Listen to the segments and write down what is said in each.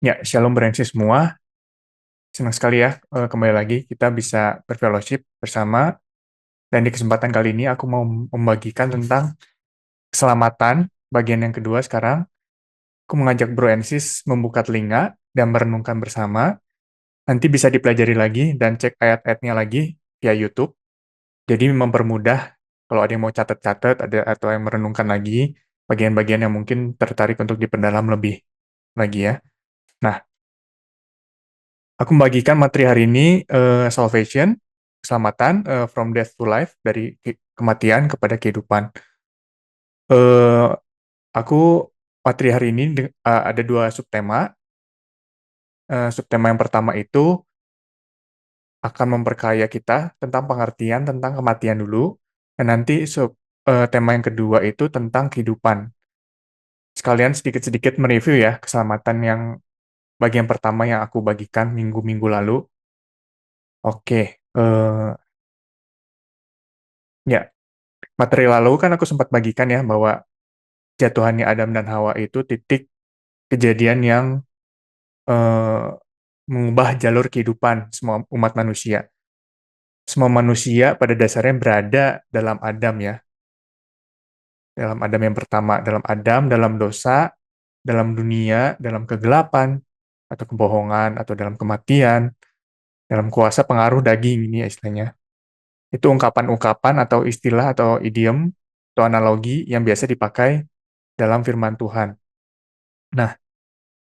Ya, Shalom Berensi semua. Senang sekali ya, kembali lagi kita bisa berfellowship bersama. Dan di kesempatan kali ini aku mau membagikan tentang keselamatan, bagian yang kedua sekarang. Aku mengajak Bro Ensis membuka telinga dan merenungkan bersama. Nanti bisa dipelajari lagi dan cek ayat-ayatnya lagi via YouTube. Jadi mempermudah kalau ada yang mau catat-catat ada atau yang merenungkan lagi bagian-bagian yang mungkin tertarik untuk diperdalam lebih lagi ya. Nah, aku membagikan materi hari ini salvation, keselamatan, from death to life, dari kematian kepada kehidupan. Eh, aku materi hari ini ada dua subtema. Subtema yang pertama itu akan memperkaya kita tentang pengertian tentang kematian dulu, dan nanti tema yang kedua itu tentang kehidupan. Sekalian sedikit-sedikit mereview ya keselamatan yang bagian pertama yang aku bagikan minggu-minggu lalu. Oke, ya. Materi lalu kan aku sempat bagikan ya bahwa jatuhannya Adam dan Hawa itu titik kejadian yang eh, mengubah jalur kehidupan semua umat manusia. Semua manusia pada dasarnya berada dalam Adam ya, dalam Adam yang pertama, dalam Adam, dalam dosa, dalam dunia, dalam kegelapan, atau kebohongan, atau dalam kematian, dalam kuasa pengaruh daging ini ya istilahnya. Itu ungkapan-ungkapan atau istilah atau idiom atau analogi yang biasa dipakai dalam firman Tuhan. Nah,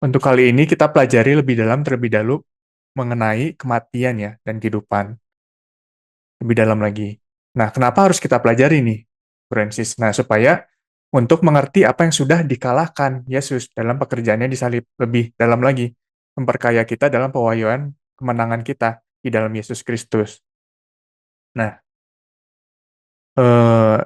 untuk kali ini kita pelajari lebih dalam terlebih dahulu mengenai kematian ya dan kehidupan. Lebih dalam lagi. Nah, kenapa harus kita pelajari nih, Francis? Nah, supaya untuk mengerti apa yang sudah dikalahkan Yesus dalam pekerjaannya di salib lebih dalam lagi, memperkaya kita dalam pewahyuan kemenangan kita di dalam Yesus Kristus. Nah,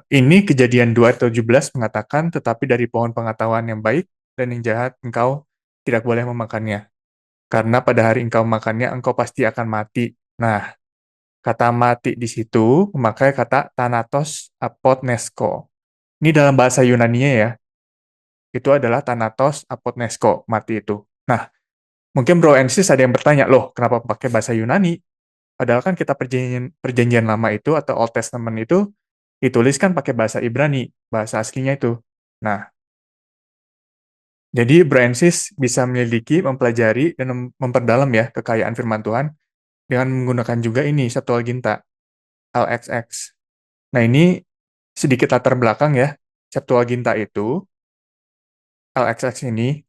ini Kejadian 2:17 mengatakan, tetapi dari pohon pengetahuan yang baik dan yang jahat engkau tidak boleh memakannya. Karena pada hari engkau makannya, engkau pasti akan mati. Nah, kata mati di situ memakai kata thanatos apotnesko. Ini dalam bahasa Yunani-nya ya, itu adalah thanatos apotnesko, mati itu. Nah, mungkin Bro Ensis ada yang bertanya, loh kenapa pakai bahasa Yunani? Padahal kan kita perjanjian lama itu atau Old Testament itu dituliskan pakai bahasa Ibrani, bahasa aslinya itu. Nah, jadi Bro Ensis bisa menyelidiki, mempelajari, dan memperdalam ya kekayaan firman Tuhan dengan menggunakan juga ini Septuaginta, LXX. Nah, ini sedikit latar belakang ya. Septuaginta itu, LXX ini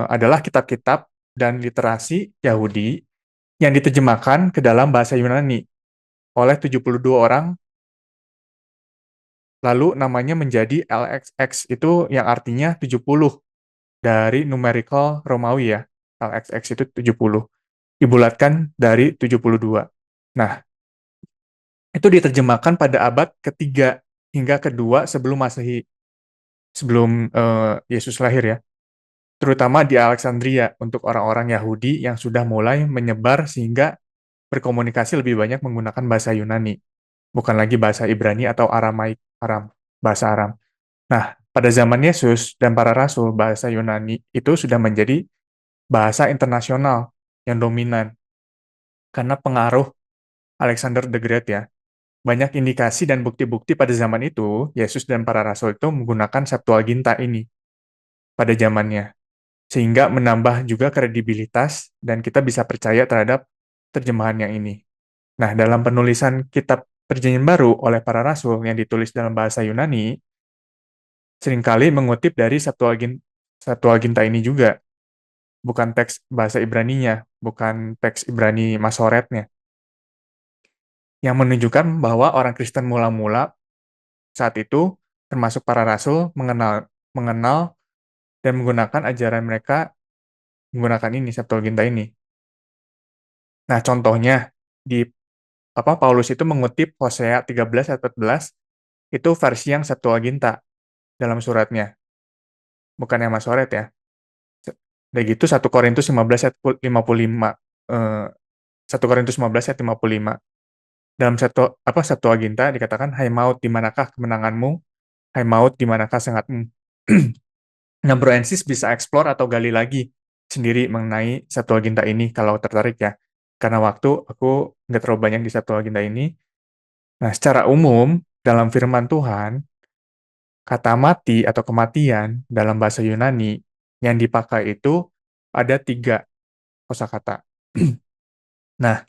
adalah kitab-kitab dan literasi Yahudi yang diterjemahkan ke dalam bahasa Yunani oleh 72 orang, lalu namanya menjadi LXX, itu yang artinya 70 dari numerical Romawi ya. LXX itu 70, dibulatkan dari 72. Nah, itu diterjemahkan pada abad ketiga hingga kedua sebelum Masehi, sebelum Yesus lahir ya, terutama di Alexandria untuk orang-orang Yahudi yang sudah mulai menyebar sehingga berkomunikasi lebih banyak menggunakan bahasa Yunani, bukan lagi bahasa Ibrani atau Aramaik, bahasa Aram. Nah, pada zaman Yesus dan para rasul, bahasa Yunani itu sudah menjadi bahasa internasional yang dominan karena pengaruh Alexander the Great ya. Banyak indikasi dan bukti-bukti pada zaman itu, Yesus dan para rasul itu menggunakan Septuaginta ini pada zamannya, sehingga menambah juga kredibilitas dan kita bisa percaya terhadap terjemahan yang ini. Nah, dalam penulisan kitab Perjanjian Baru oleh para rasul yang ditulis dalam bahasa Yunani, seringkali mengutip dari Septuaginta ini juga, bukan teks bahasa Ibraninya, bukan teks Ibrani Masoretnya, yang menunjukkan bahwa orang Kristen mula-mula saat itu, termasuk para rasul, mengenal dan menggunakan ajaran mereka menggunakan ini, Septuaginta ini. Nah, contohnya, di Paulus itu mengutip Hosea 13 ayat 14, itu versi yang Septuaginta dalam suratnya, bukan yang Masoret ya. Dan gitu 1 Korintus 15 ayat 55. Eh, 1 Korintus 15 ayat 55. Dalam Septuaginta dikatakan, "Hai maut, di manakah kemenanganmu? Hai maut, di manakah sengatmu?" Nah, Bro Ensis bisa explore atau gali lagi sendiri mengenai Septuaginta ini kalau tertarik ya. Karena waktu aku nggak terlalu banyak di Septuaginta ini. Nah, secara umum dalam firman Tuhan, kata mati atau kematian dalam bahasa Yunani yang dipakai itu ada 3 kosakata. Nah,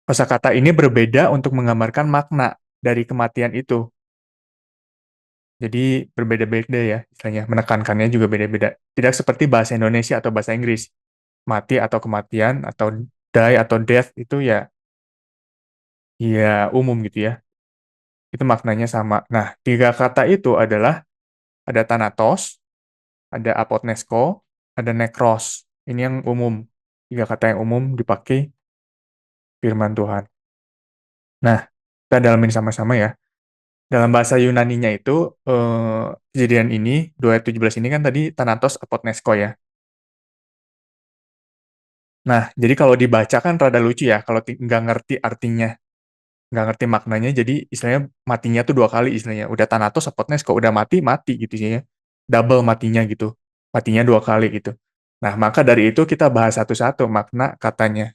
kosakata ini berbeda untuk menggambarkan makna dari kematian itu. Jadi berbeda-beda ya, istilahnya menekankannya juga beda-beda. Tidak seperti bahasa Indonesia atau bahasa Inggris. Mati atau kematian atau die atau death itu ya umum gitu ya. Itu maknanya sama. Nah, 3 kata itu adalah ada thanatos, ada apotnesko, ada nekros. Ini yang umum. 3 kata yang umum dipakai firman Tuhan. Nah, kita dalamin sama-sama ya. Dalam bahasa Yunaninya itu, kejadian ini, 2 ayat 17 ini kan tadi thanatos apotnesko ya. Nah, jadi kalau dibaca kan rada lucu ya, kalau nggak ngerti artinya, nggak ngerti maknanya, jadi istilahnya matinya tuh 2 kali istilahnya. Udah thanatos apotnesko, udah mati, mati gitu sih ya. Double matinya gitu. Matinya 2 kali gitu. Nah, maka dari itu kita bahas satu-satu makna katanya.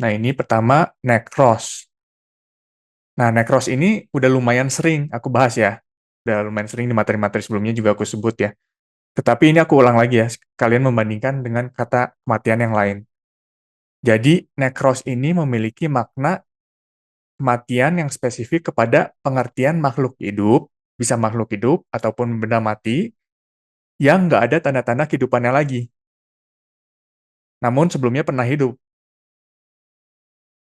Nah, ini pertama, nekros. Nah, nekros ini udah lumayan sering aku bahas ya. Udah lumayan sering di materi-materi sebelumnya juga aku sebut ya. Tetapi ini aku ulang lagi ya, kalian membandingkan dengan kata kematian yang lain. Jadi, nekros ini memiliki makna kematian yang spesifik kepada pengertian makhluk hidup, bisa makhluk hidup ataupun benda mati, yang nggak ada tanda-tanda kehidupannya lagi. Namun sebelumnya pernah hidup,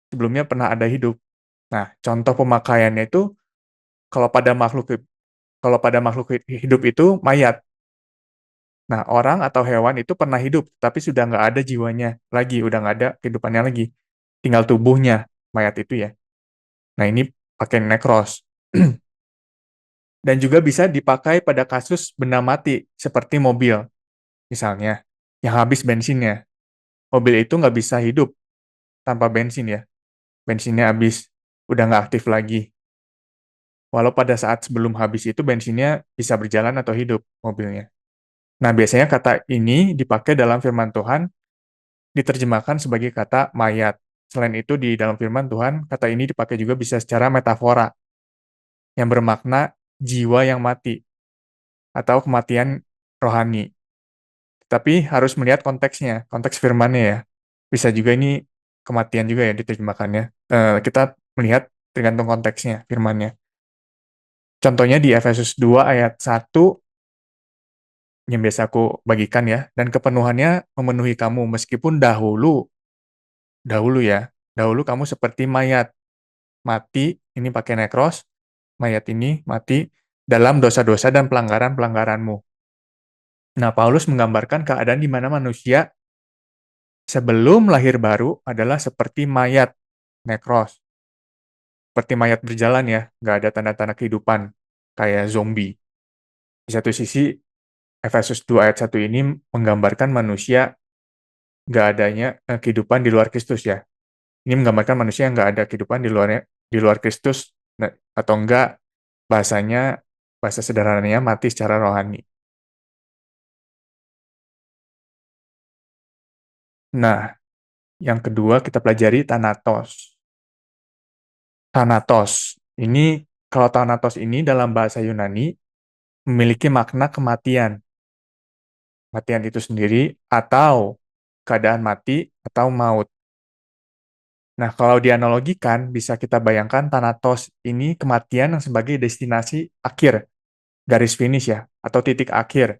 sebelumnya pernah ada hidup. Nah, contoh pemakaiannya itu kalau pada makhluk hidup itu mayat. Nah, orang atau hewan itu pernah hidup, tapi sudah nggak ada jiwanya lagi, udah nggak ada kehidupannya lagi. Tinggal tubuhnya, mayat itu ya. Nah, ini pakai nekros. Dan juga bisa dipakai pada kasus benda mati, seperti mobil, misalnya, yang habis bensinnya. Mobil itu nggak bisa hidup tanpa bensin ya. Bensinnya habis, udah nggak aktif lagi. Walau pada saat sebelum habis itu bensinnya bisa berjalan atau hidup mobilnya. Nah, biasanya kata ini dipakai dalam firman Tuhan, diterjemahkan sebagai kata mayat. Selain itu, di dalam firman Tuhan, kata ini dipakai juga bisa secara metafora, yang bermakna jiwa yang mati, atau kematian rohani. Tapi harus melihat konteksnya, konteks firmannya ya. Bisa juga ini kematian juga ya diterjemahkannya. Kita melihat tergantung konteksnya, firmannya. Contohnya di Efesus 2 ayat 1 yang biasa aku bagikan ya, dan kepenuhannya memenuhi kamu meskipun dahulu ya, dahulu kamu seperti mayat, mati, ini pakai nekros, mayat ini mati dalam dosa-dosa dan pelanggaran-pelanggaranmu. Nah, Paulus menggambarkan keadaan di mana manusia sebelum lahir baru adalah seperti mayat, nekros, seperti mayat berjalan ya, nggak ada tanda-tanda kehidupan, kayak zombie. Di satu sisi, Efesus 2 ayat 1 ini menggambarkan manusia nggak adanya kehidupan di luar Kristus ya. Ini menggambarkan manusia yang nggak ada kehidupan di luar Kristus, atau enggak, bahasanya, bahasa sederhananya mati secara rohani. Nah, yang kedua kita pelajari Thanatos. Thanatos. Ini, kalau Thanatos ini dalam bahasa Yunani memiliki makna kematian. Kematian itu sendiri atau keadaan mati atau maut. Nah, kalau dianalogikan, bisa kita bayangkan Thanatos ini kematian yang sebagai destinasi akhir, garis finish ya, atau titik akhir,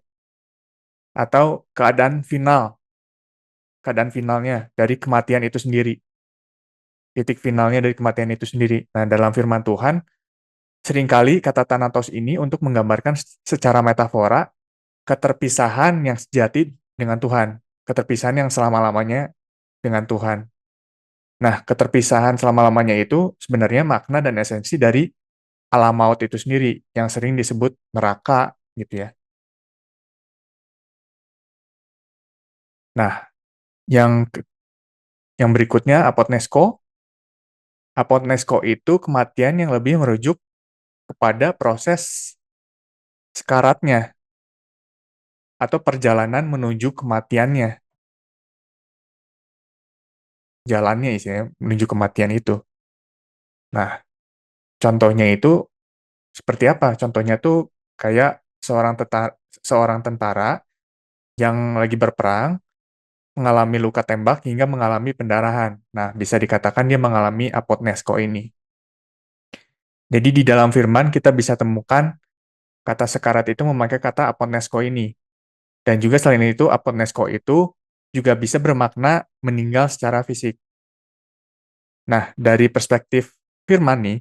atau keadaan finalnya dari kematian itu sendiri, titik finalnya dari kematian itu sendiri. Nah, dalam firman Tuhan, seringkali kata Thanatos ini untuk menggambarkan secara metafora keterpisahan yang sejati dengan Tuhan, keterpisahan yang selama-lamanya dengan Tuhan. Nah, keterpisahan selama-lamanya itu sebenarnya makna dan esensi dari alam maut itu sendiri, yang sering disebut neraka, gitu ya. Nah, yang yang berikutnya apotnesko. Apotnesko itu kematian yang lebih merujuk kepada proses sekaratnya. atau perjalanan menuju kematiannya. Jalannya istilahnya menuju kematian itu. Nah, contohnya itu seperti apa? Contohnya tuh kayak seorang tentara yang lagi berperang, mengalami luka tembak hingga mengalami pendarahan. Nah, bisa dikatakan dia mengalami apotnesko ini. Jadi di dalam firman kita bisa temukan kata sekarat itu memakai kata apotnesko ini. Dan juga selain itu, apotnesko itu juga bisa bermakna meninggal secara fisik. Nah, dari perspektif firman nih,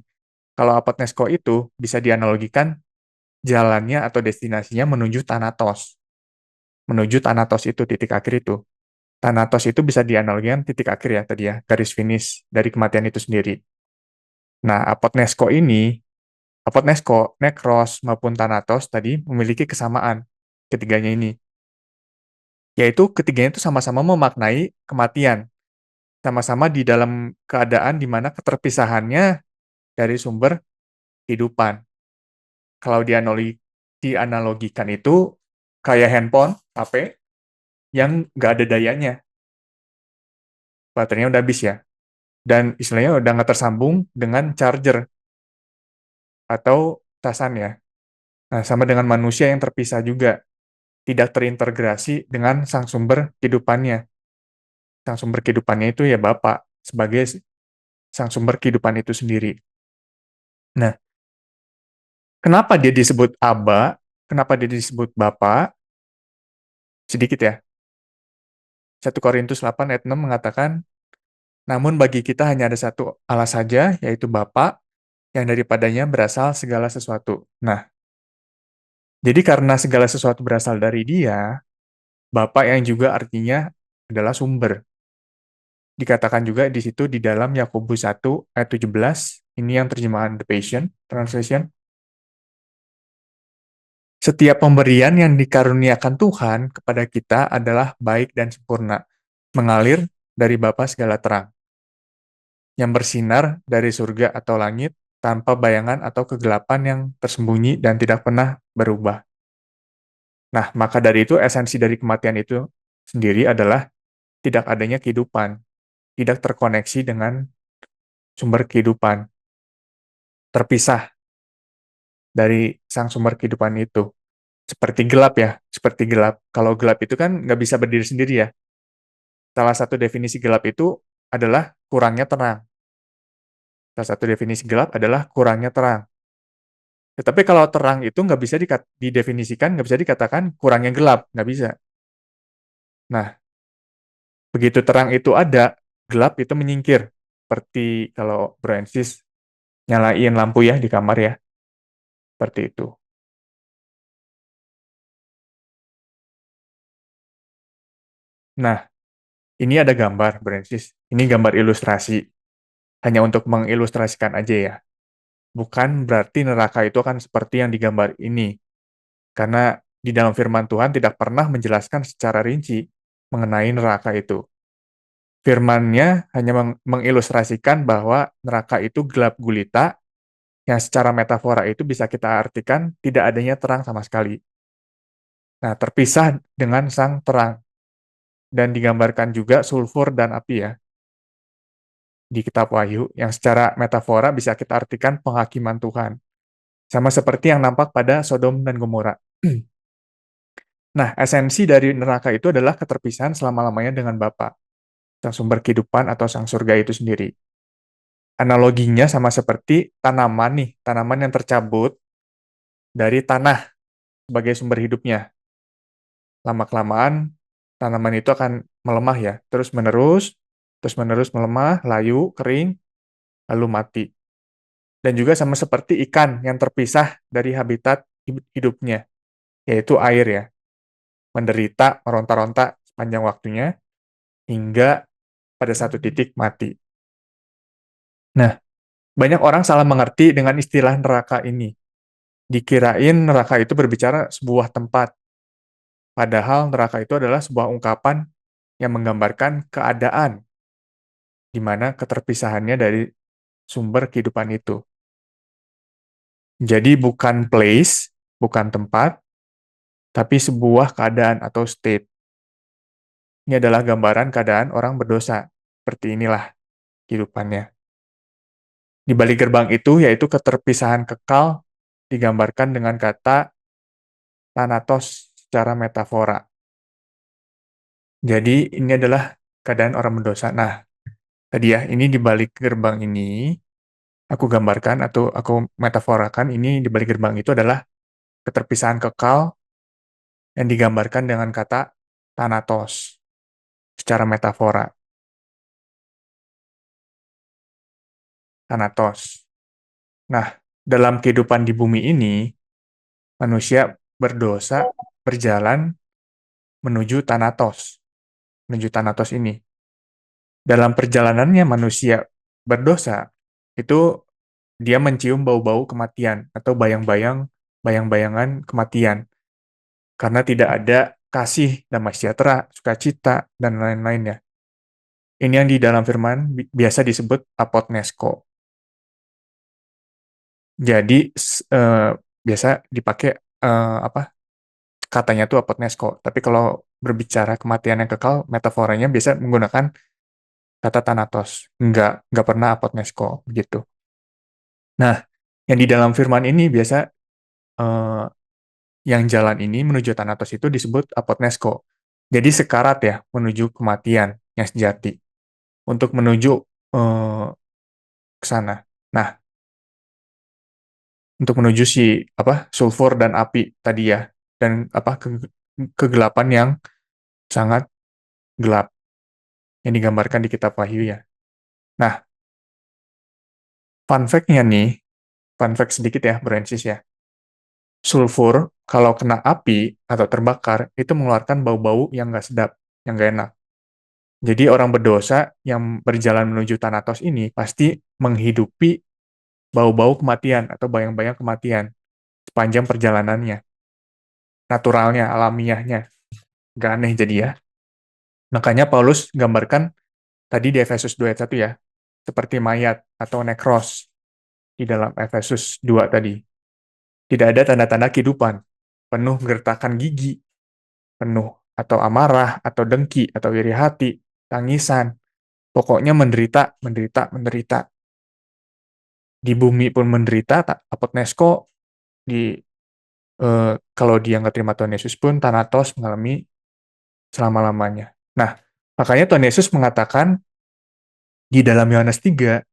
kalau apotnesko itu bisa dianalogikan jalannya atau destinasinya menuju Thanatos. Menuju Thanatos itu, titik akhir itu. Thanatos itu bisa dianalogikan titik akhir ya tadi ya, garis finish dari kematian itu sendiri. Nah, Apotnesko, Nekros, maupun Thanatos tadi memiliki kesamaan ketiganya ini. Yaitu ketiganya itu sama-sama memaknai kematian. Sama-sama di dalam keadaan di mana keterpisahannya dari sumber kehidupan. Kalau dianalogikan itu kayak handphone, HP, yang nggak ada dayanya. Baterainya udah habis ya. Dan istilahnya udah nggak tersambung dengan charger atau casan ya. Nah, sama dengan manusia yang terpisah juga. Tidak terintegrasi dengan sang sumber kehidupannya. Sang sumber kehidupannya itu ya Bapak, sebagai sang sumber kehidupan itu sendiri. Nah, kenapa dia disebut Aba? Kenapa dia disebut Bapak? Sedikit ya. 1 Korintus 8 ayat 6 mengatakan, namun bagi kita hanya ada satu Allah saja, yaitu Bapa, yang daripadanya berasal segala sesuatu. Nah, jadi karena segala sesuatu berasal dari Dia, Bapa yang juga artinya adalah sumber. Dikatakan juga di situ di dalam Yakobus 1 ayat 17, ini yang terjemahan The Passion Translation. Setiap pemberian yang dikaruniakan Tuhan kepada kita adalah baik dan sempurna, mengalir dari Bapa segala terang, yang bersinar dari surga atau langit, tanpa bayangan atau kegelapan yang tersembunyi dan tidak pernah berubah. Nah, maka dari itu esensi dari kematian itu sendiri adalah tidak adanya kehidupan, tidak terkoneksi dengan sumber kehidupan, terpisah dari sang sumber kehidupan itu. Seperti gelap ya, seperti gelap. Kalau gelap itu kan nggak bisa berdiri sendiri ya. Salah satu definisi gelap itu adalah kurangnya terang. Salah satu definisi gelap adalah kurangnya terang. Tetapi kalau terang itu nggak bisa didefinisikan, nggak bisa dikatakan kurangnya gelap, nggak bisa. Nah, begitu terang itu ada, gelap itu menyingkir. Seperti kalau Francis nyalain lampu ya di kamar ya, seperti itu. Nah, ini ada gambar, Francis. Ini gambar ilustrasi. Hanya untuk mengilustrasikan aja ya. Bukan berarti neraka itu akan seperti yang digambar ini. Karena di dalam firman Tuhan tidak pernah menjelaskan secara rinci mengenai neraka itu. Firman-Nya hanya mengilustrasikan bahwa neraka itu gelap gulita, yang secara metafora itu bisa kita artikan tidak adanya terang sama sekali. Nah, terpisah dengan sang terang. Dan digambarkan juga sulfur dan api ya, di kitab Wahyu, yang secara metafora bisa kita artikan penghakiman Tuhan. Sama seperti yang nampak pada Sodom dan Gomora. Nah, esensi dari neraka itu adalah keterpisahan selama-lamanya dengan Bapa, sang sumber kehidupan atau sang surga itu sendiri. Analoginya sama seperti tanaman nih, tanaman yang tercabut dari tanah sebagai sumber hidupnya. Lama-kelamaan, tanaman itu akan melemah ya, terus-menerus melemah, layu, kering, lalu mati. Dan juga sama seperti ikan yang terpisah dari habitat hidupnya, yaitu air ya, menderita, meronta-ronta sepanjang waktunya, hingga pada satu titik mati. Nah, banyak orang salah mengerti dengan istilah neraka ini. Dikirain neraka itu berbicara sebuah tempat, padahal neraka itu adalah sebuah ungkapan yang menggambarkan keadaan di mana keterpisahannya dari sumber kehidupan itu. Jadi bukan place, bukan tempat, tapi sebuah keadaan atau state. Ini adalah gambaran keadaan orang berdosa. Seperti inilah kehidupannya. Di balik gerbang itu, yaitu keterpisahan kekal, digambarkan dengan kata thanatos secara metafora. Jadi, ini adalah keadaan orang berdosa. Nah, tadi ya, ini di balik gerbang ini, aku gambarkan atau aku metaforakan, ini di balik gerbang itu adalah keterpisahan kekal yang digambarkan dengan kata thanatos secara metafora. Thanatos. Nah, dalam kehidupan di bumi ini, manusia berdosa berjalan menuju Thanatos. Menuju Thanatos ini. Dalam perjalanannya manusia berdosa, itu dia mencium bau-bau kematian atau bayang-bayangan kematian. Karena tidak ada kasih, damai sejahtera, sukacita, dan lain-lainnya. Ini yang di dalam firman biasa disebut apotnesko. Jadi biasa dipakai apa? Katanya tuh apotnesko. Tapi kalau berbicara kematian yang kekal, metaforanya biasa menggunakan kata thanatos. Nggak pernah apotnesko begitu. Nah, yang di dalam firman ini biasa eh, yang jalan ini menuju thanatos itu disebut apotnesko. Jadi sekarat ya menuju kematian yang sejati untuk menuju eh, ke sana. Nah, untuk menuju si apa sulfur dan api tadi ya dan apa kegelapan yang sangat gelap yang digambarkan di kitab Wahyu ya. Nah, fun fact-nya nih, fun fact sedikit ya, Brancis ya. Sulfur, kalau kena api atau terbakar, itu mengeluarkan bau-bau yang nggak sedap, yang nggak enak. Jadi orang berdosa yang berjalan menuju Thanatos ini pasti menghidupi bau-bau kematian atau bayang-bayang kematian sepanjang perjalanannya. Naturalnya, alamiahnya. Nggak aneh jadi ya. Makanya Paulus gambarkan tadi di Efesus 2 ayat 1 ya, seperti mayat atau nekros di dalam Efesus 2 tadi. Tidak ada tanda-tanda kehidupan, penuh gertakan gigi, penuh atau amarah, atau dengki, atau iri hati, tangisan. Pokoknya menderita, menderita, menderita. Di bumi pun menderita, apotnesko, kalau dia nggak terima Tuhan Yesus pun, Thanatos mengalami selama-lamanya. Nah, makanya Tuhan Yesus mengatakan di dalam Yohanes 3,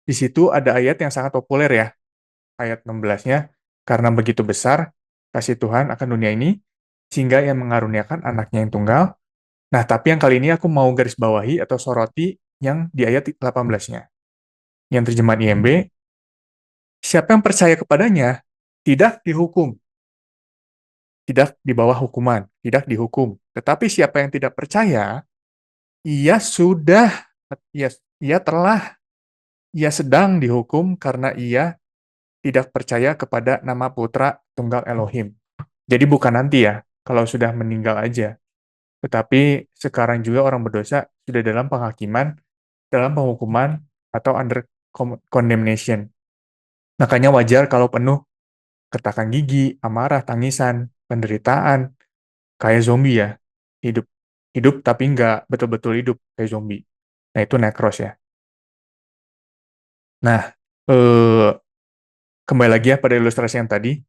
di situ ada ayat yang sangat populer ya, ayat 16-nya, karena begitu besar kasih Tuhan akan dunia ini, sehingga ia mengaruniakan anaknya yang tunggal. Nah, tapi yang kali ini aku mau garis bawahi atau soroti yang di ayat 18-nya. Yang terjemahan IMB, siapa yang percaya kepadanya tidak dihukum, tidak di bawah hukuman, tidak dihukum. Tetapi siapa yang tidak percaya, ia sudah, ia, ia telah, ia sedang dihukum karena ia tidak percaya kepada nama Putra Tunggal Elohim. Jadi bukan nanti ya, kalau sudah meninggal aja. Tetapi sekarang juga orang berdosa sudah dalam penghakiman, dalam penghukuman, atau under condemnation. Makanya wajar kalau penuh gertakan gigi, amarah, tangisan, penderitaan, kayak zombie ya. Hidup hidup tapi nggak betul-betul hidup kayak zombie. Nah, itu nekros ya. Nah, kembali lagi ya pada ilustrasi yang tadi.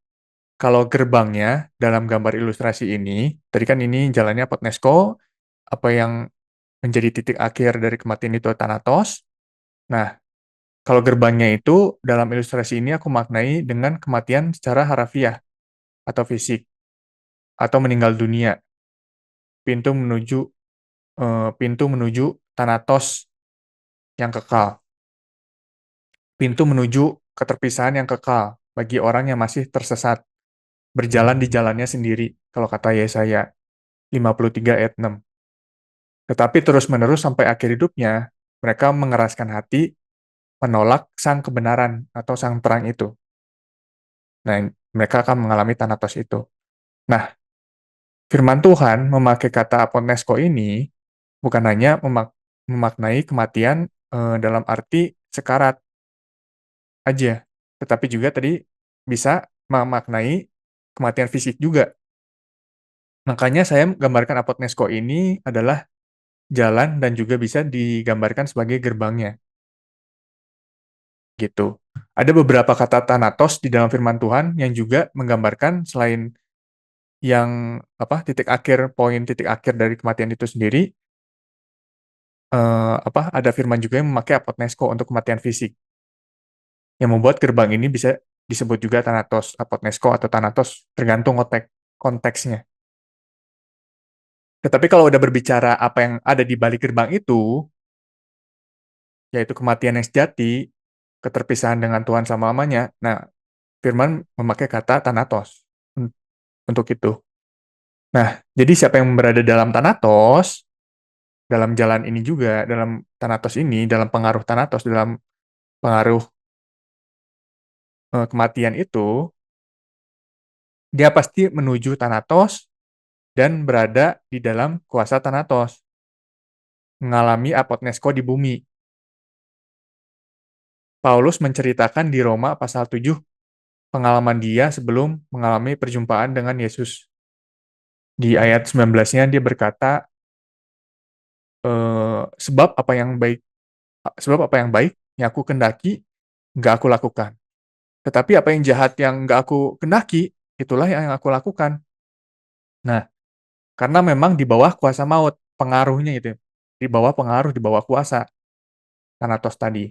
Kalau gerbangnya dalam gambar ilustrasi ini, tadi kan ini jalannya Potnesko, apa yang menjadi titik akhir dari kematian itu Thanatos. Nah, kalau gerbangnya itu dalam ilustrasi ini aku maknai dengan kematian secara harafiah atau fisik atau meninggal dunia. Pintu menuju Thanatos yang kekal. Pintu menuju keterpisahan yang kekal bagi orang yang masih tersesat, berjalan di jalannya sendiri, kalau kata Yesaya 53 ayat 6. Tetapi terus-menerus sampai akhir hidupnya, mereka mengeraskan hati, menolak sang kebenaran atau sang terang itu. Nah, mereka akan mengalami Thanatos itu. Nah, firman Tuhan memakai kata aponesko ini bukan hanya memaknai kematian dalam arti sekarat aja, tetapi juga tadi bisa memaknai kematian fisik juga. Makanya saya gambarkan apotnesko ini adalah jalan dan juga bisa digambarkan sebagai gerbangnya, gitu. Ada beberapa kata Thanatos di dalam firman Tuhan yang juga menggambarkan selain yang titik akhir, poin titik akhir dari kematian itu sendiri, ada firman juga yang memakai apotnesko untuk kematian fisik, yang membuat gerbang ini bisa disebut juga Thanatos, apotnesko atau Thanatos, tergantung konteksnya. Tetapi kalau udah berbicara apa yang ada di balik gerbang itu, yaitu kematian yang sejati, keterpisahan dengan Tuhan selama-lamanya, nah, firman memakai kata Thanatos untuk itu. Nah, jadi siapa yang berada dalam Thanatos, dalam jalan ini juga, dalam Thanatos ini, dalam pengaruh Thanatos, dalam pengaruh kematian itu, dia pasti menuju Thanatos dan berada di dalam kuasa Thanatos, mengalami apotnesko di bumi. Paulus menceritakan di Roma pasal 7 pengalaman dia sebelum mengalami perjumpaan dengan Yesus. Di ayat 19-nya dia berkata, sebab apa yang baik yang aku kendaki nggak aku lakukan. Tetapi apa yang jahat yang nggak aku kendaki, itulah yang aku lakukan. Nah, karena memang di bawah kuasa maut, pengaruhnya itu. Di bawah pengaruh, di bawah kuasa, Thanatos tadi.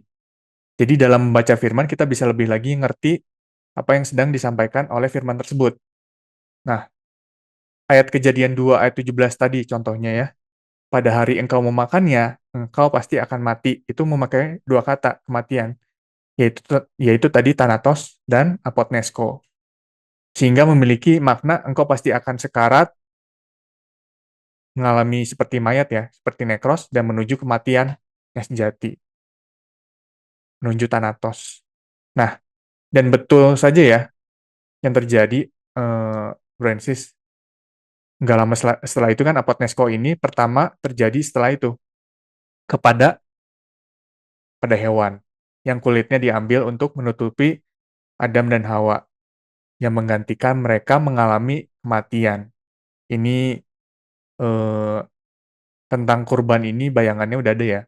Jadi dalam membaca firman, kita bisa lebih lagi ngerti apa yang sedang disampaikan oleh firman tersebut. Nah, ayat Kejadian 2 ayat 17 tadi contohnya ya. Pada hari engkau memakannya, engkau pasti akan mati. Itu memakai dua kata kematian, yaitu tadi Thanatos dan apotnesko. Sehingga memiliki makna engkau pasti akan sekarat, mengalami seperti mayat ya, seperti nekros, dan menuju kematian yang sejati, menuju Thanatos. Nah, dan betul saja ya, yang terjadi, Francis, nggak lama setelah itu kan apotnesko ini pertama terjadi setelah itu, pada hewan, yang kulitnya diambil untuk menutupi Adam dan Hawa, yang menggantikan mereka mengalami kematian. Ini eh, tentang kurban ini bayangannya udah ada ya.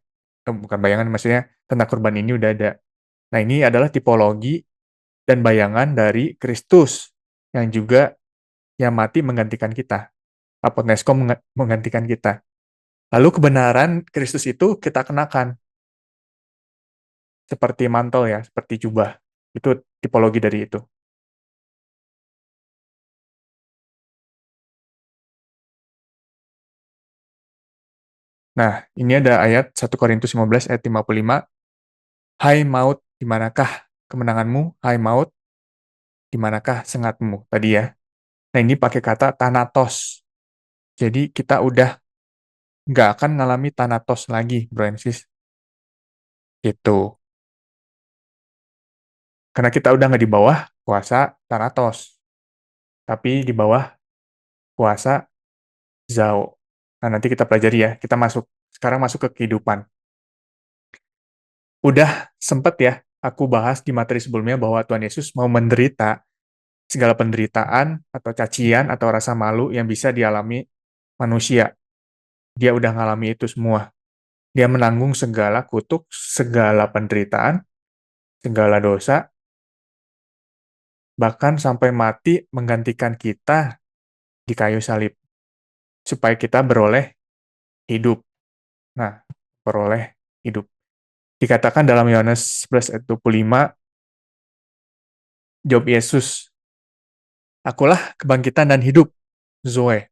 Bukan bayangan, maksudnya tentang kurban ini udah ada. Nah, ini adalah tipologi dan bayangan dari Kristus yang juga yang mati menggantikan kita. Apotnesko menggantikan kita. Lalu kebenaran Kristus itu kita kenakan seperti mantel ya, seperti jubah. Itu tipologi dari itu. Nah, ini ada ayat 1 Korintus 15 ayat 55. Hai maut, di manakah kemenanganmu? Hai maut, di manakah sengatmu? Tadi ya. Nah, ini pakai kata Thanatos. Jadi kita udah nggak akan ngalami Thanatos lagi, bro and sis. Itu. Karena kita udah nggak di bawah kuasa Thanatos, tapi di bawah kuasa Zhao. Nah, nanti kita pelajari ya. Sekarang masuk ke kehidupan. Udah sempet ya, aku bahas di materi sebelumnya bahwa Tuhan Yesus mau menderita segala penderitaan atau cacian atau rasa malu yang bisa dialami manusia. Dia udah ngalami itu semua. Dia menanggung segala kutuk, segala penderitaan, segala dosa, bahkan sampai mati menggantikan kita di kayu salib, supaya kita beroleh hidup. Nah, beroleh hidup. Dikatakan dalam Yohanes 11 ayat 25, jawab Yesus, akulah kebangkitan dan hidup, Zoe.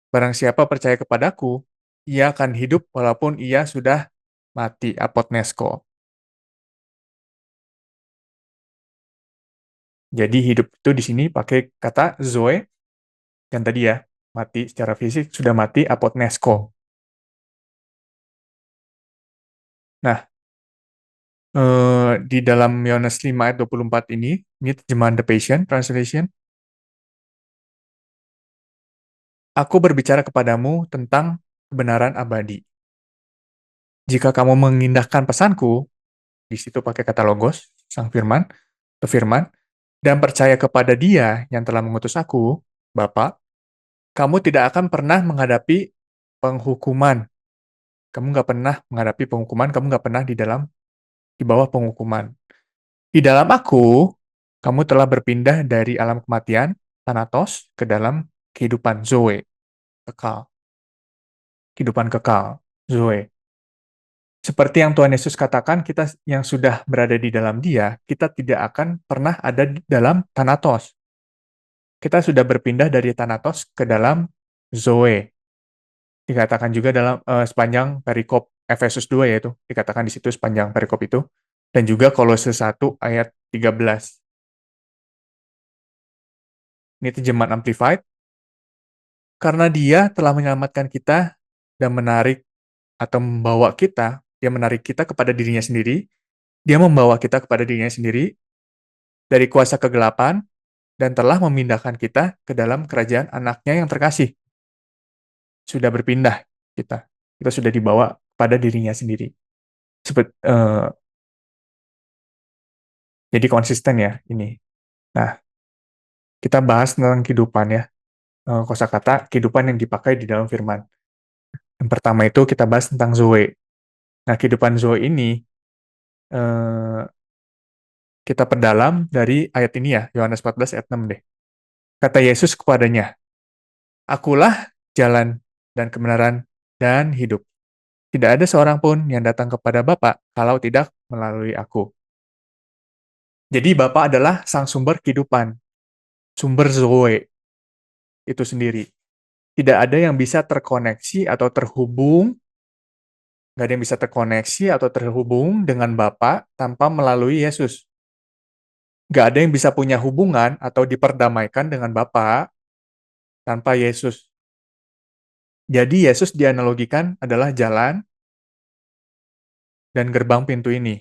Barang siapa percaya kepadaku, ia akan hidup walaupun ia sudah mati, apotnesko. Jadi hidup itu di sini pakai kata Zoe, yang tadi ya, mati secara fisik, sudah mati, apotnesko. Nah, di dalam Yohanes 5 ayat 24 ini terjemahan The Passion Translation, aku berbicara kepadamu tentang kebenaran abadi. Jika kamu mengindahkan pesanku, di situ pakai kata logos, sang firman, atau firman, dan percaya kepada dia yang telah mengutus aku, Bapa, Kamu tidak akan pernah menghadapi penghukuman. Kamu nggak pernah menghadapi penghukuman, kamu nggak pernah di bawah penghukuman. Di dalam aku, kamu telah berpindah dari alam kematian, Thanatos, ke dalam kehidupan Zoe, kekal. Kehidupan kekal, Zoe. Seperti yang Tuhan Yesus katakan, kita yang sudah berada di dalam Dia, kita tidak akan pernah ada di dalam Thanatos. Kita sudah berpindah dari Thanatos ke dalam Zoe. Dikatakan juga dalam sepanjang perikop Efesus 2 yaitu dikatakan di situ sepanjang perikop itu, dan juga Kolose 1 ayat 13. Ini terjemahan Amplified. Karena Dia telah menyelamatkan kita dan menarik atau membawa kita, Dia menarik kita kepada dirinya sendiri, Dia membawa kita kepada dirinya sendiri dari kuasa kegelapan dan telah memindahkan kita ke dalam kerajaan anaknya yang terkasih. Sudah berpindah kita. Kita sudah dibawa pada dirinya sendiri. Jadi konsisten ya ini. Nah, kita bahas tentang kehidupan ya. Kosakata kehidupan yang dipakai di dalam firman. Yang pertama itu kita bahas tentang Zoe. Nah, kehidupan Zoe ini eh, kita perdalam dari ayat ini ya, Yohanes 14 ayat 6 deh. Kata Yesus kepadanya, Akulah jalan dan kebenaran dan hidup. Tidak ada seorang pun yang datang kepada Bapa kalau tidak melalui aku. Jadi Bapa adalah sang sumber kehidupan, sumber Zoe itu sendiri. Tidak ada yang bisa terkoneksi atau terhubung, nggak ada yang bisa terkoneksi atau terhubung dengan Bapa tanpa melalui Yesus. Nggak ada yang bisa punya hubungan atau diperdamaikan dengan Bapa tanpa Yesus. Jadi Yesus dianalogikan adalah jalan dan gerbang pintu ini.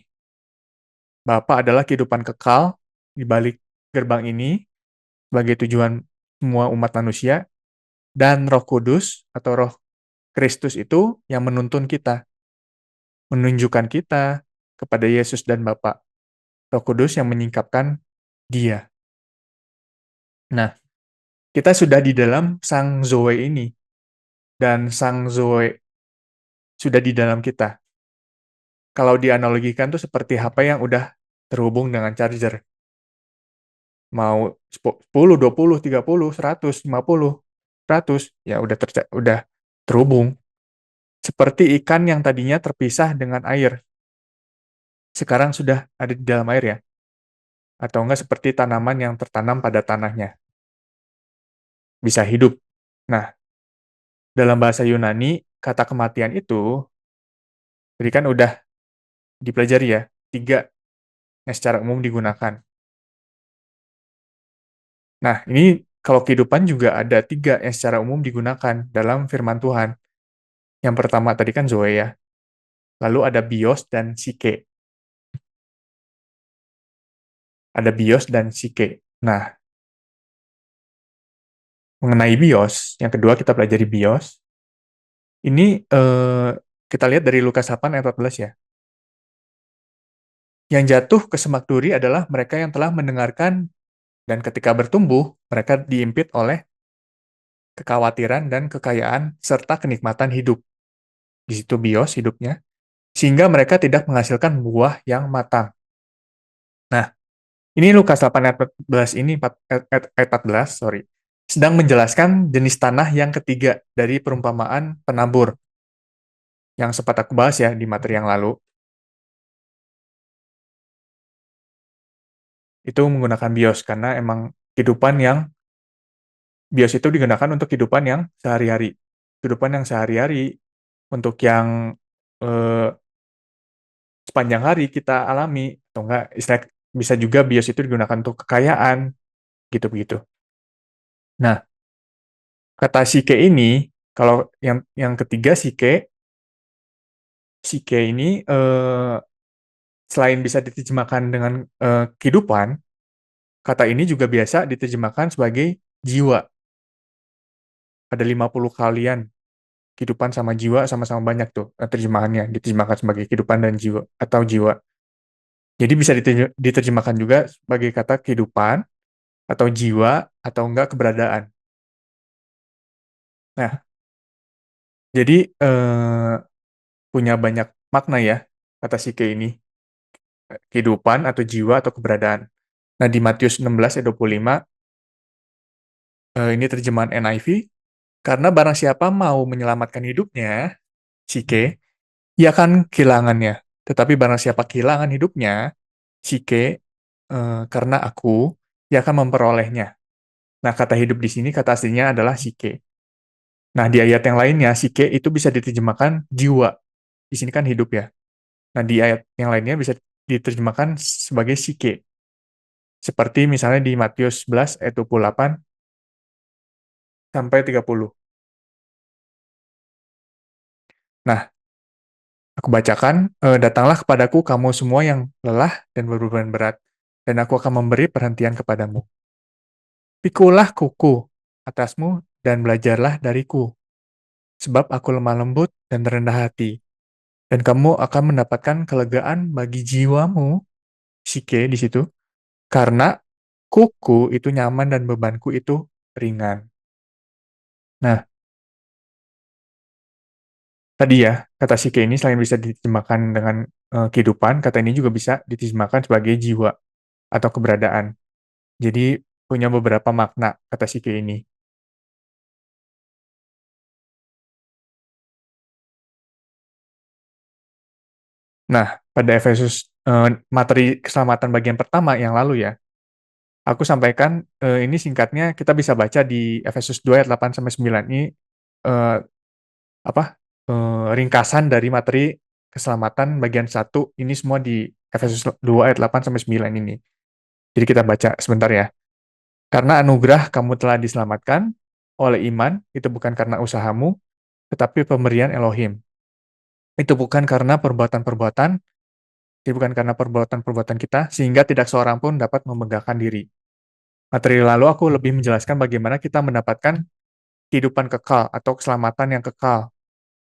Bapa adalah kehidupan kekal di balik gerbang ini sebagai tujuan semua umat manusia, dan Roh Kudus atau Roh Kristus itu yang menuntun kita, menunjukkan kita kepada Yesus dan Bapa. Roh Kudus yang menyingkapkan Dia. Nah, kita sudah di dalam Sang Zoe ini, dan Sang Zoe sudah di dalam kita. Kalau dianalogikan tuh seperti HP yang udah terhubung dengan charger. Mau 10, 20, 30, 100, 50, 100, ya udah terhubung. Seperti ikan yang tadinya terpisah dengan air, sekarang sudah ada di dalam air ya. Atau enggak seperti tanaman yang tertanam pada tanahnya, bisa hidup. Nah, dalam bahasa Yunani, kata kematian itu, jadi kan udah dipelajari ya, 3 yang secara umum digunakan. Nah, ini kalau kehidupan juga ada 3 yang secara umum digunakan dalam firman Tuhan. Yang pertama tadi kan Zoe ya, lalu ada bios dan psyche. Ada bios dan psyche. Nah, mengenai bios, yang kedua kita pelajari bios, ini kita lihat dari Lukas 8 ayat 14 ya. Yang jatuh ke semak duri adalah mereka yang telah mendengarkan dan ketika bertumbuh, mereka diimpit oleh kekhawatiran dan kekayaan serta kenikmatan hidup. Di situ bios hidupnya, sehingga mereka tidak menghasilkan buah yang matang. Nah, ini Lukas 8 ayat 14 ini ayat 14, sorry, sedang menjelaskan jenis tanah yang ketiga dari perumpamaan penabur yang sempat aku bahas ya di materi yang lalu. Itu menggunakan bios karena emang kehidupan yang bios itu digunakan untuk kehidupan yang sehari-hari. Kehidupan yang sehari-hari untuk yang eh, sepanjang hari kita alami atau enggak istilah bisa juga bios itu digunakan untuk kekayaan gitu begitu. Nah, kata sike ini kalau yang ketiga sike ini selain bisa diterjemahkan dengan kehidupan, kata ini juga biasa diterjemahkan sebagai jiwa. Ada 50 kalian kehidupan sama jiwa sama-sama banyak tuh terjemahannya diterjemahkan sebagai kehidupan dan jiwa atau jiwa. Jadi bisa diterjemahkan juga sebagai kata kehidupan atau jiwa atau enggak keberadaan. Nah, jadi punya banyak makna ya kata Sike ini, kehidupan atau jiwa atau keberadaan. Nah, di Matius 16 ayat 25, ini terjemahan NIV, karena barang siapa mau menyelamatkan hidupnya, Sike, ia akan kehilangannya. Tetapi barang siapa kehilangan hidupnya, Sike, karena aku, ia akan memperolehnya. Nah, kata hidup di sini, kata aslinya adalah Sike. Nah, di ayat yang lainnya, Sike itu bisa diterjemahkan jiwa. Di sini kan hidup ya. Nah, di ayat yang lainnya bisa diterjemahkan sebagai Sike. Seperti misalnya di Matius 11 ayat 28 sampai 30. Nah, aku bacakan, datanglah kepadaku kamu semua yang lelah dan berbeban berat, dan aku akan memberi perhentian kepadamu. Pikulah kuku atasmu dan belajarlah dariku, sebab aku lemah lembut dan rendah hati, dan kamu akan mendapatkan kelegaan bagi jiwamu, Sike di situ, karena kuku itu nyaman dan bebanku itu ringan. Nah, tadi ya, kata Sike ini selain bisa diterjemahkan dengan kehidupan, kata ini juga bisa diterjemahkan sebagai jiwa atau keberadaan. Jadi punya beberapa makna kata Sike ini. Nah, pada Efesus materi keselamatan bagian pertama yang lalu ya, aku sampaikan ini singkatnya kita bisa baca di Efesus 2 ayat 8 sampai 9 ini eh, apa? Ringkasan dari materi keselamatan bagian satu ini semua di Efesus 2 ayat 8 sampai 9 ini. Jadi kita baca sebentar ya. Karena anugerah kamu telah diselamatkan oleh iman, itu bukan karena usahamu, tetapi pemberian Elohim. Itu bukan karena perbuatan-perbuatan, itu bukan karena perbuatan-perbuatan kita, sehingga tidak seorang pun dapat memegahkan diri. Materi lalu aku lebih menjelaskan bagaimana kita mendapatkan kehidupan kekal atau keselamatan yang kekal.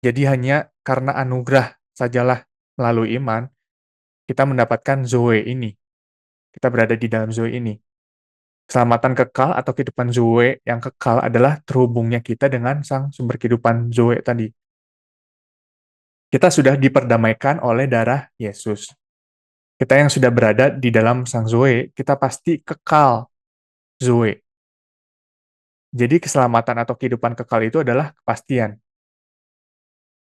Jadi hanya karena anugerah sajalah melalui iman, kita mendapatkan Zoe ini. Kita berada di dalam Zoe ini. Keselamatan kekal atau kehidupan Zoe yang kekal adalah terhubungnya kita dengan sang sumber kehidupan Zoe tadi. Kita sudah diperdamaikan oleh darah Yesus. Kita yang sudah berada di dalam sang Zoe, kita pasti kekal Zoe. Jadi keselamatan atau kehidupan kekal itu adalah kepastian.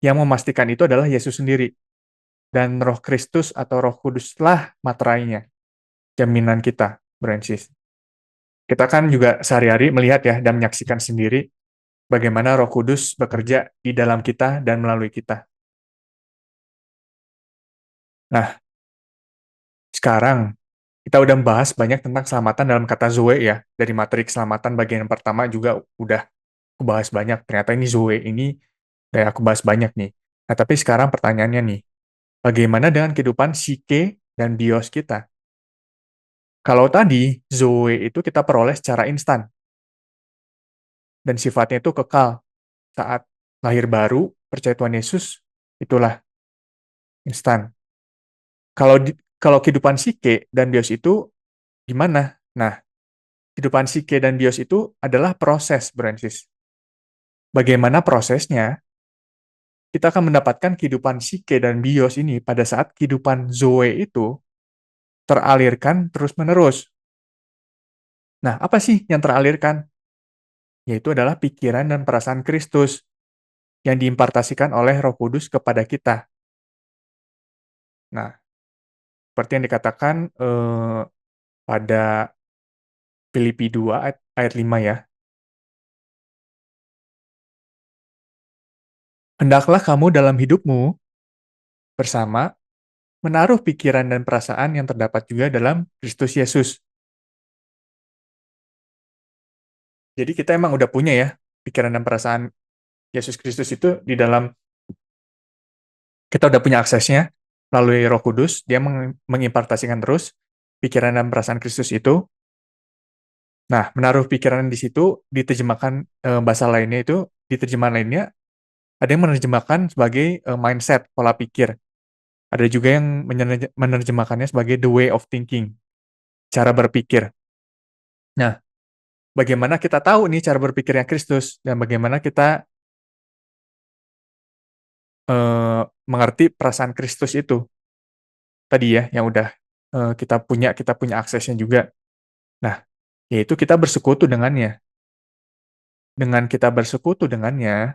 Yang memastikan itu adalah Yesus sendiri. Dan Roh Kristus atau Roh Kuduslah materainya, jaminan kita, Brancis. Kita kan juga sehari-hari melihat ya dan menyaksikan sendiri bagaimana Roh Kudus bekerja di dalam kita dan melalui kita. Nah, sekarang kita udah membahas banyak tentang keselamatan dalam kata Zoe ya. Dari materi keselamatan bagian pertama juga udah aku bahas banyak. Ternyata ini Zoe ini kayak aku bahas banyak nih. Nah, tapi sekarang pertanyaannya nih, bagaimana dengan kehidupan psike dan bios kita? Kalau tadi Zoe itu kita peroleh secara instan dan sifatnya itu kekal saat lahir baru, percaya Tuhan Yesus, itulah instan. Kalau kehidupan psike dan bios itu gimana? Nah, kehidupan psike dan bios itu adalah proses, Francis. Bagaimana prosesnya? Kita akan mendapatkan kehidupan psike dan bios ini pada saat kehidupan Zoe itu teralirkan terus-menerus. Nah, apa sih yang teralirkan? Yaitu adalah pikiran dan perasaan Kristus yang diimpartasikan oleh Roh Kudus kepada kita. Nah, seperti yang dikatakan pada Filipi 2 ayat 5 ya. Hendaklah kamu dalam hidupmu bersama menaruh pikiran dan perasaan yang terdapat juga dalam Kristus Yesus. Jadi kita emang udah punya ya pikiran dan perasaan Yesus Kristus itu di dalam, kita udah punya aksesnya melalui Roh Kudus, dia mengimpartasikan terus pikiran dan perasaan Kristus itu. Nah, menaruh pikiran di situ diterjemahkan bahasa lainnya itu, diterjemahan lainnya ada yang menerjemahkan sebagai mindset, pola pikir. Ada juga yang menerjemahkannya sebagai the way of thinking, cara berpikir. Nah, bagaimana kita tahu nih cara berpikirnya Kristus dan bagaimana kita mengerti perasaan Kristus itu tadi ya, yang udah kita punya aksesnya juga. Nah, yaitu kita bersekutu dengannya. Dengan kita bersekutu dengannya,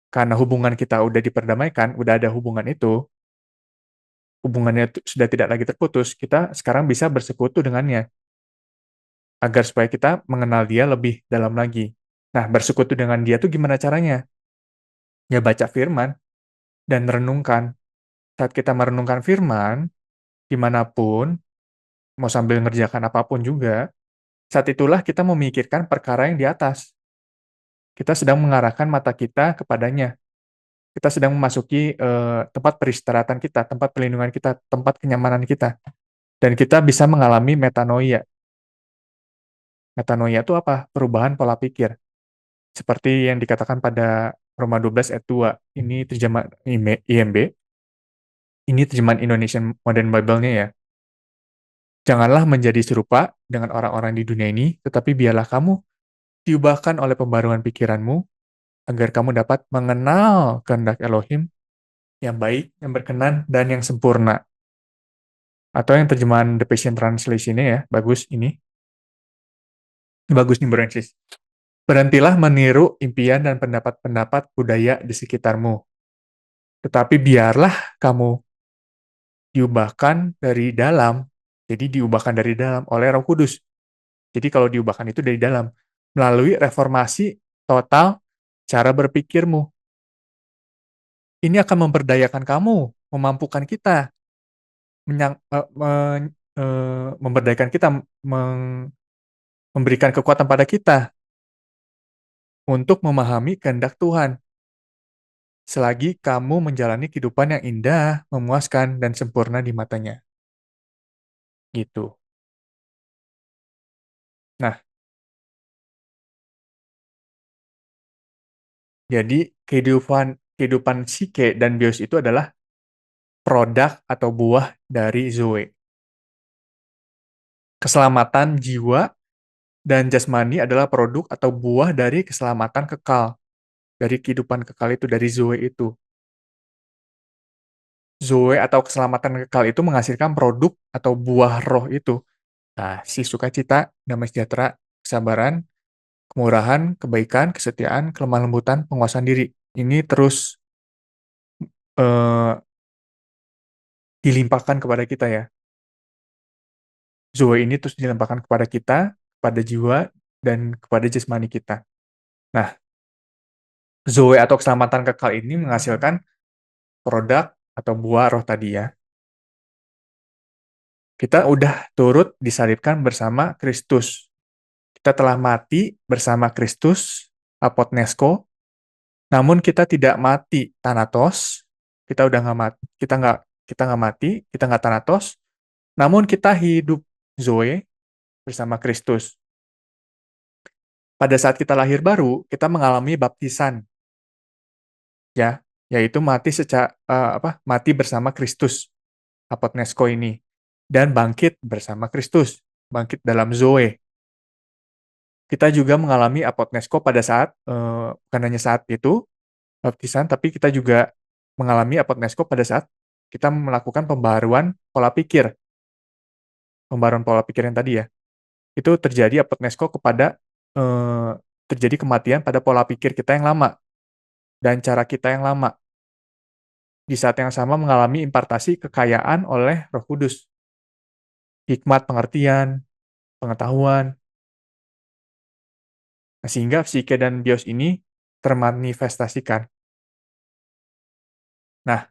karena hubungan kita udah diperdamaikan, udah ada hubungan itu, hubungannya sudah tidak lagi terputus, kita sekarang bisa bersekutu dengannya, agar supaya kita mengenal dia lebih dalam lagi. Nah, bersekutu dengan dia tuh gimana caranya? Ya baca firman dan renungkan. Saat kita merenungkan firman, dimanapun, mau sambil ngerjakan apapun juga, saat itulah kita memikirkan perkara yang di atas. Kita sedang mengarahkan mata kita kepadanya. Kita sedang memasuki tempat peristirahatan kita, tempat pelindungan kita, tempat kenyamanan kita. Dan kita bisa mengalami metanoia. Metanoia itu apa? Perubahan pola pikir. Seperti yang dikatakan pada Roma 12 ayat 2. Ini terjemahan IMB. Ini terjemahan Indonesian Modern Bible-nya ya. Janganlah menjadi serupa dengan orang-orang di dunia ini, tetapi biarlah kamu diubahkan oleh pembaruan pikiranmu, agar kamu dapat mengenal kehendak Elohim yang baik, yang berkenan, dan yang sempurna. Atau yang terjemahan The Passion Translation-nya ya, bagus ini. Bagus nih, Francis. Berhentilah meniru impian dan pendapat-pendapat budaya di sekitarmu. Tetapi biarlah kamu diubahkan dari dalam. Jadi diubahkan dari dalam oleh Roh Kudus. Jadi kalau diubahkan itu dari dalam. Melalui reformasi total cara berpikirmu. Ini akan memberdayakan kamu, memampukan kita, memberdayakan kita, memberikan kekuatan pada kita untuk memahami kehendak Tuhan. Selagi kamu menjalani kehidupan yang indah, memuaskan, dan sempurna di matanya. Gitu. Nah, jadi kehidupan kehidupan psike dan bios itu adalah produk atau buah dari Zoe. Keselamatan jiwa dan jasmani adalah produk atau buah dari keselamatan kekal. Dari kehidupan kekal itu, dari Zoe itu. Zoe atau keselamatan kekal itu menghasilkan produk atau buah roh itu. Nah, si sukacita, damai sejahtera, kesabaran, kemurahan, kebaikan, kesetiaan, kelemah lembutan, penguasaan diri. Ini terus eh, dilimpahkan kepada kita ya. Zoe ini terus dilimpahkan kepada kita, kepada jiwa, dan kepada jasmani kita. Nah, Zoe atau keselamatan kekal ini menghasilkan produk atau buah roh tadi ya. Kita udah turut disalibkan bersama Kristus. Kita telah mati bersama Kristus, apotnesko, namun kita tidak mati thanatos. Kita udah nggak mati, kita nggak mati, kita nggak thanatos, namun kita hidup Zoe bersama Kristus. Pada saat kita lahir baru, kita mengalami baptisan, ya, yaitu mati bersama Kristus, apotnesko ini, dan bangkit bersama Kristus, bangkit dalam Zoe. Kita juga mengalami apotnesko pada saat, bukan hanya saat itu, baptisan, tapi kita juga mengalami apotnesko pada saat kita melakukan pembaharuan pola pikir. Pembaharuan pola pikir yang tadi ya. Itu terjadi apotnesko eh, terjadi kematian pada pola pikir kita yang lama dan cara kita yang lama. Di saat yang sama mengalami impartasi kekayaan oleh Roh Kudus. Hikmat pengertian, pengetahuan. Nah, sehingga psike dan bios ini termanifestasikan. Nah,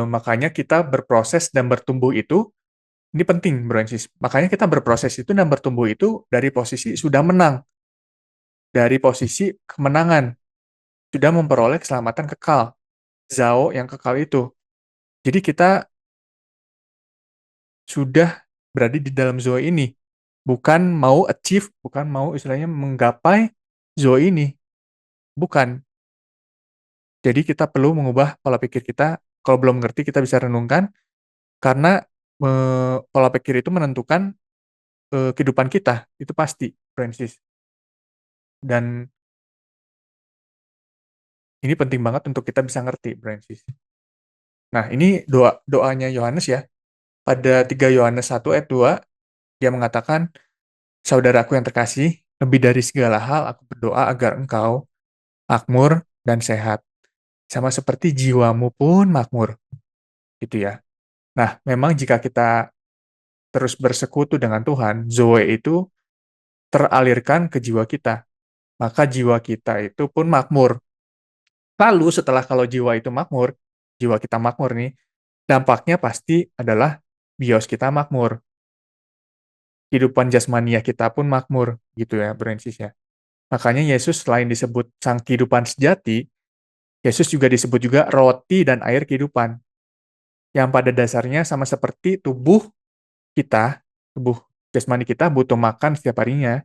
makanya kita berproses dan bertumbuh itu, ini penting, Bro Ensis. Makanya kita berproses itu dan bertumbuh itu dari posisi sudah menang, dari posisi kemenangan, sudah memperoleh keselamatan kekal, Zao yang kekal itu. Jadi kita sudah berada di dalam Zoe ini, bukan mau achieve, bukan mau istilahnya menggapai Zoe ini, bukan. Jadi kita perlu mengubah pola pikir kita. Kalau belum ngerti, kita bisa renungkan, karena pola pikir itu menentukan kehidupan kita, itu pasti, Francis. Dan Ini penting banget untuk kita bisa ngerti, Francis. Nah, ini doanya Yohanes ya. Pada 3 Yohanes 1 ayat 2, dia mengatakan, "Saudaraku yang terkasih, lebih dari segala hal aku berdoa agar engkau makmur dan sehat, sama seperti jiwamu pun makmur." Gitu ya. Nah, memang jika kita terus bersekutu dengan Tuhan, Zoe itu teralirkan ke jiwa kita. Maka jiwa kita itu pun makmur. Lalu setelah kalau jiwa itu makmur, jiwa kita makmur nih, dampaknya pasti adalah bios kita makmur. Kehidupan jasmania kita pun makmur, gitu ya, Francis ya. Makanya Yesus selain disebut sang kehidupan sejati, Yesus juga disebut juga roti dan air kehidupan. Yang pada dasarnya sama seperti tubuh kita, tubuh jasmani kita butuh makan setiap harinya,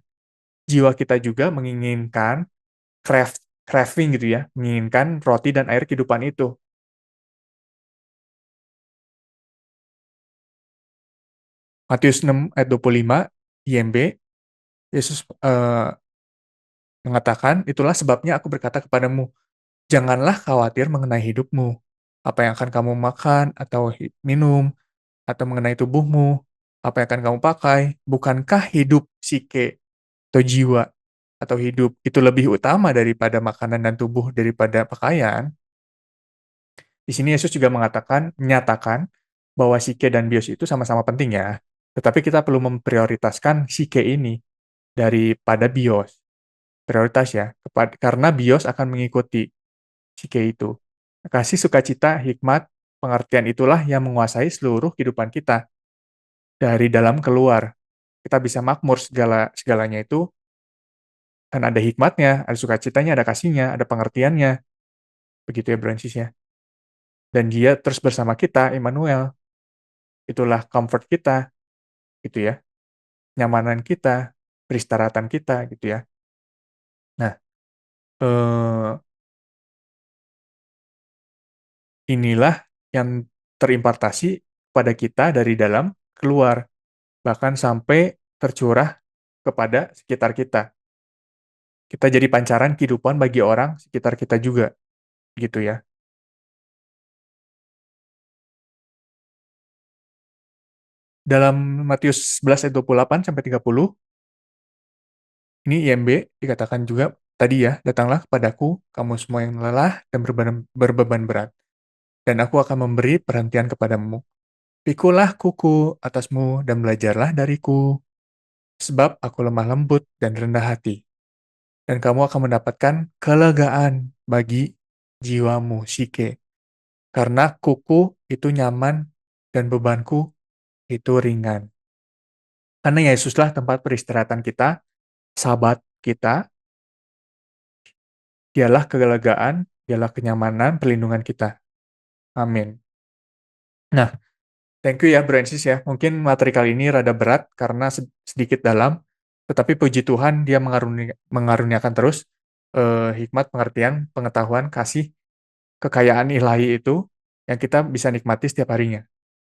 jiwa kita juga menginginkan craving gitu ya, menginginkan roti dan air kehidupan itu. Matius 6 ayat 25 IMB, Yesus mengatakan, "Itulah sebabnya aku berkata kepadamu, janganlah khawatir mengenai hidupmu, apa yang akan kamu makan atau minum, atau mengenai tubuhmu, apa yang akan kamu pakai. Bukankah hidup psike atau jiwa atau hidup itu lebih utama daripada makanan dan tubuh daripada pakaian?" Di sini Yesus juga menyatakan bahwa psike dan bios itu sama-sama penting ya. Tetapi kita perlu memprioritaskan psike ini daripada bios. Prioritas ya, karena bios akan mengikuti psike itu. Kasih, sukacita, hikmat, pengertian itulah yang menguasai seluruh kehidupan kita. Dari dalam keluar, kita bisa makmur segalanya itu, dan ada hikmatnya, ada sukacitanya, ada kasihnya, ada pengertiannya. Begitu ya, Brancis ya. Dan dia terus bersama kita, Immanuel. Itulah comfort kita, gitu ya. Nyamanan kita, peristirahatan kita, gitu ya. Nah, inilah yang terimpartasi pada kita dari dalam keluar, bahkan sampai tercurah kepada sekitar kita. Kita jadi pancaran kehidupan bagi orang sekitar kita juga, gitu ya. Dalam Matius 11 ayat 28 sampai 30, ini IMB dikatakan juga tadi ya, datanglah kepadaku kamu semua yang lelah dan berbeban berat, dan aku akan memberi perhentian kepadamu. Pikulah kuku atasmu dan belajarlah dariku, sebab aku lemah lembut dan rendah hati, dan kamu akan mendapatkan kelegaan bagi jiwamu, Sike. Karena kuku itu nyaman dan bebanku itu ringan. Karena Yesuslah tempat peristirahatan kita, sahabat kita, dialah kelegaan, dialah kenyamanan, perlindungan kita. Amin. Nah, thank you ya, Brancis ya. Mungkin materi kali ini rada berat karena sedikit dalam, tetapi puji Tuhan dia mengaruniakan terus hikmat, pengertian, pengetahuan, kasih, kekayaan ilahi itu yang kita bisa nikmati setiap harinya.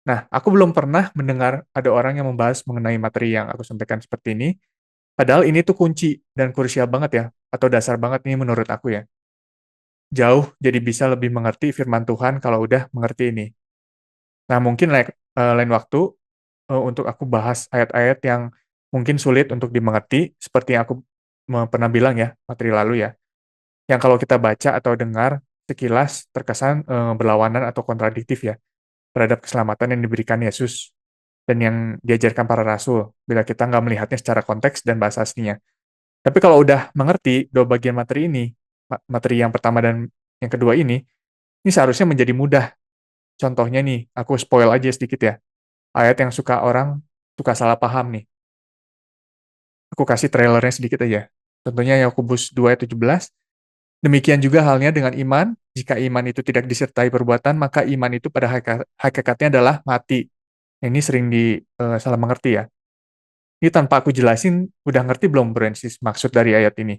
Nah, aku belum pernah mendengar ada orang yang membahas mengenai materi yang aku sampaikan seperti ini, padahal ini tuh kunci dan krusial banget ya, atau dasar banget nih menurut aku ya. Jauh jadi bisa lebih mengerti firman Tuhan kalau udah mengerti ini. Nah, mungkin lain waktu untuk aku bahas ayat-ayat yang mungkin sulit untuk dimengerti, seperti yang aku pernah bilang ya, materi lalu ya. Yang kalau kita baca atau dengar, sekilas terkesan berlawanan atau kontradiktif ya, terhadap keselamatan yang diberikan Yesus dan yang diajarkan para rasul, bila kita nggak melihatnya secara konteks dan bahasa aslinya. Tapi kalau udah mengerti dua bagian materi ini, materi yang pertama dan yang kedua ini seharusnya menjadi mudah. Contohnya nih, aku spoil aja sedikit ya. Ayat yang orang suka salah paham nih. Aku kasih trailernya sedikit aja. Contohnya Yakobus 2 ayat 17. Demikian juga halnya dengan iman. Jika iman itu tidak disertai perbuatan, maka iman itu pada hakikatnya adalah mati. Ini sering salah mengerti ya. Ini tanpa aku jelasin, udah ngerti belum Brancis maksud dari ayat ini?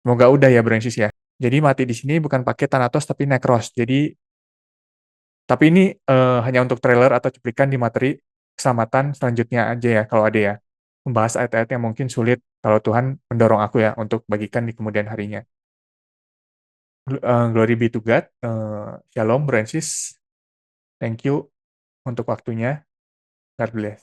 Semoga udah ya Brancis ya. Jadi mati di sini bukan pakai Thanatos tapi Necros. Tapi ini hanya untuk trailer atau cuplikan di materi keselamatan selanjutnya aja ya kalau ada ya. Membahas ayat-ayat yang mungkin sulit kalau Tuhan mendorong aku ya untuk bagikan di kemudian harinya. Glory be to God. Shalom, Francis. Thank you untuk waktunya. God bless.